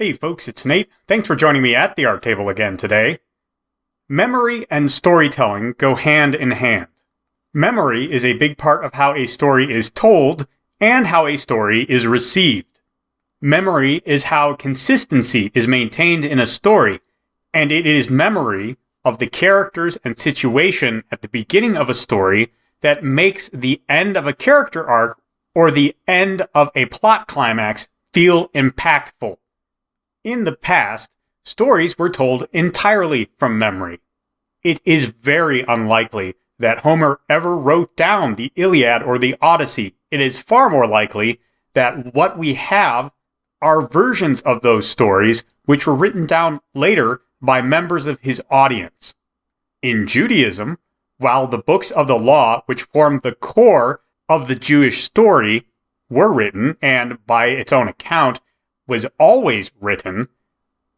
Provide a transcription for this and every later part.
Hey folks, it's Nate. Thanks for joining me at the art table again today. Memory and storytelling go hand in hand. Memory is a big part of how a story is told and how a story is received. Memory is how consistency is maintained in a story, and it is memory of the characters and situation at the beginning of a story that makes the end of a character arc or the end of a plot climax feel impactful. In the past, stories were told entirely from memory. It is very unlikely that Homer ever wrote down the Iliad or the Odyssey. It is far more likely that what we have are versions of those stories which were written down later by members of his audience. In Judaism, while the books of the law, which form the core of the Jewish story, were written, and by its own account, was always written,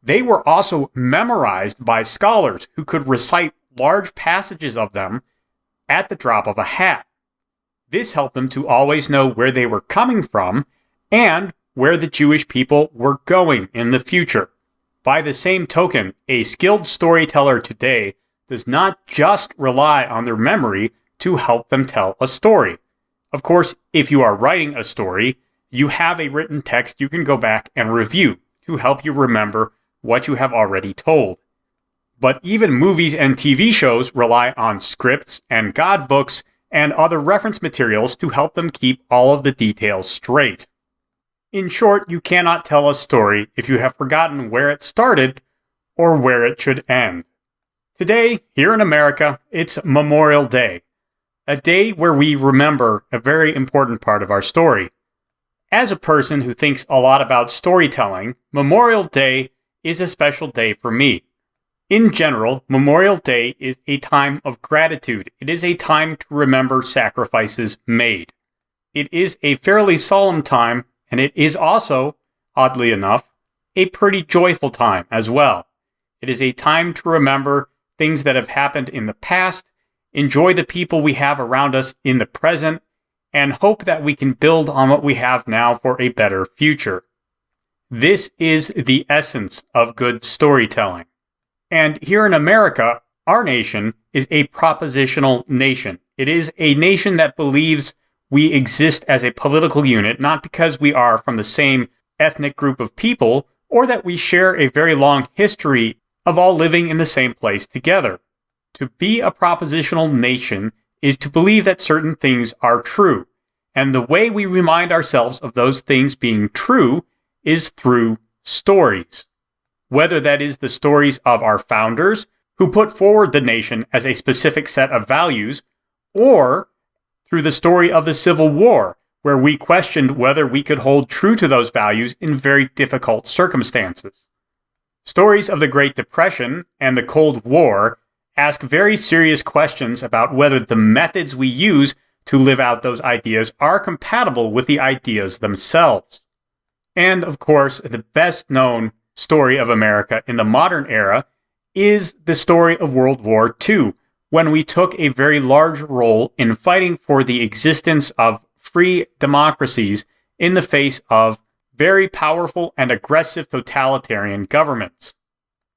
they were also memorized by scholars who could recite large passages of them at the drop of a hat. This helped them to always know where they were coming from and where the Jewish people were going in the future. By the same token, a skilled storyteller today does not just rely on their memory to help them tell a story. Of course, if you are writing a story, you have a written text you can go back and review to help you remember what you have already told. But even movies and TV shows rely on scripts and godbooks and other reference materials to help them keep all of the details straight. In short, you cannot tell a story if you have forgotten where it started or where it should end. Today, here in America, it's Memorial Day, a day where we remember a very important part of our story. As a person who thinks a lot about storytelling, Memorial Day is a special day for me. In general, Memorial Day is a time of gratitude. It is a time to remember sacrifices made. It is a fairly solemn time, and it is also, oddly enough, a pretty joyful time as well. It is a time to remember things that have happened in the past, enjoy the people we have around us in the present, and hope that we can build on what we have now for a better future. This is the essence of good storytelling. And here in America, our nation is a propositional nation. It is a nation that believes we exist as a political unit, not because we are from the same ethnic group of people, or that we share a very long history of all living in the same place together. To be a propositional nation is to believe that certain things are true, and the way we remind ourselves of those things being true is through stories. Whether that is the stories of our founders, who put forward the nation as a specific set of values, or through the story of the Civil War, where we questioned whether we could hold true to those values in very difficult circumstances. Stories of the Great Depression and the Cold War ask very serious questions about whether the methods we use to live out those ideas are compatible with the ideas themselves. And, of course, the best-known story of America in the modern era is the story of World War II, when we took a very large role in fighting for the existence of free democracies in the face of very powerful and aggressive totalitarian governments.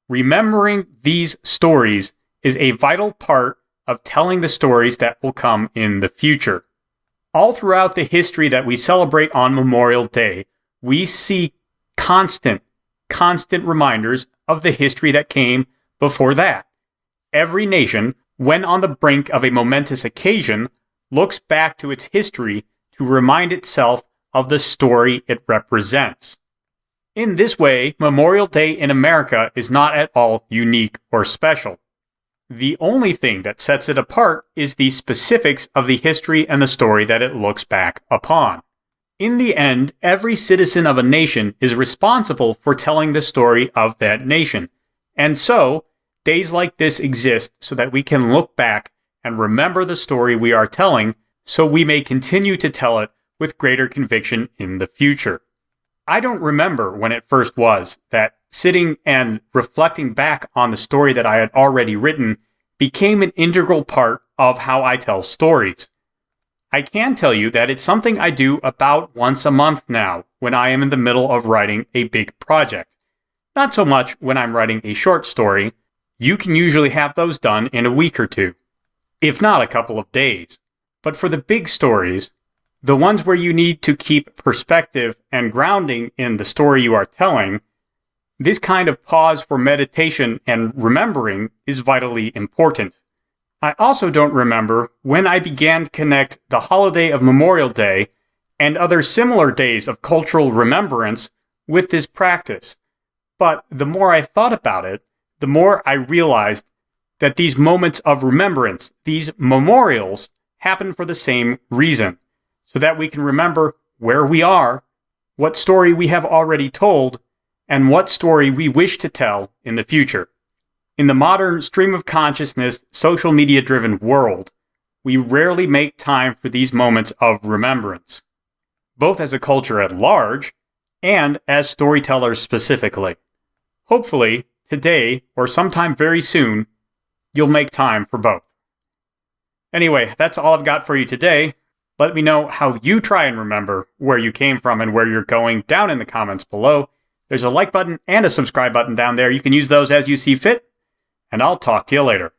Remembering these stories is a vital part of telling the stories that will come in the future. All throughout the history that we celebrate on Memorial Day, we see constant reminders of the history that came before that. Every nation, when on the brink of a momentous occasion, looks back to its history to remind itself of the story it represents. In this way, Memorial Day in America is not at all unique or special. The only thing that sets it apart is the specifics of the history and the story that it looks back upon. In the end, every citizen of a nation is responsible for telling the story of that nation. And so, days like this exist so that we can look back and remember the story we are telling, so we may continue to tell it with greater conviction in the future. I don't remember when it first was that sitting and reflecting back on the story that I had already written became an integral part of how I tell stories. I can tell you that it's something I do about once a month now when I am in the middle of writing a big project. Not so much when I'm writing a short story. You can usually have those done in a week or two, if not a couple of days. But for the big stories, the ones where you need to keep perspective and grounding in the story you are telling, this kind of pause for meditation and remembering is vitally important. I also don't remember when I began to connect the holiday of Memorial Day and other similar days of cultural remembrance with this practice. But the more I thought about it, the more I realized that these moments of remembrance, these memorials, happen for the same reason, so that we can remember where we are, what story we have already told, and what story we wish to tell in the future. In the modern stream of consciousness, social media-driven world, we rarely make time for these moments of remembrance, both as a culture at large and as storytellers specifically. Hopefully, today or sometime very soon, you'll make time for both. Anyway, that's all I've got for you today. Let me know how you try and remember where you came from and where you're going down in the comments below. There's a like button and a subscribe button down there. You can use those as you see fit, and I'll talk to you later.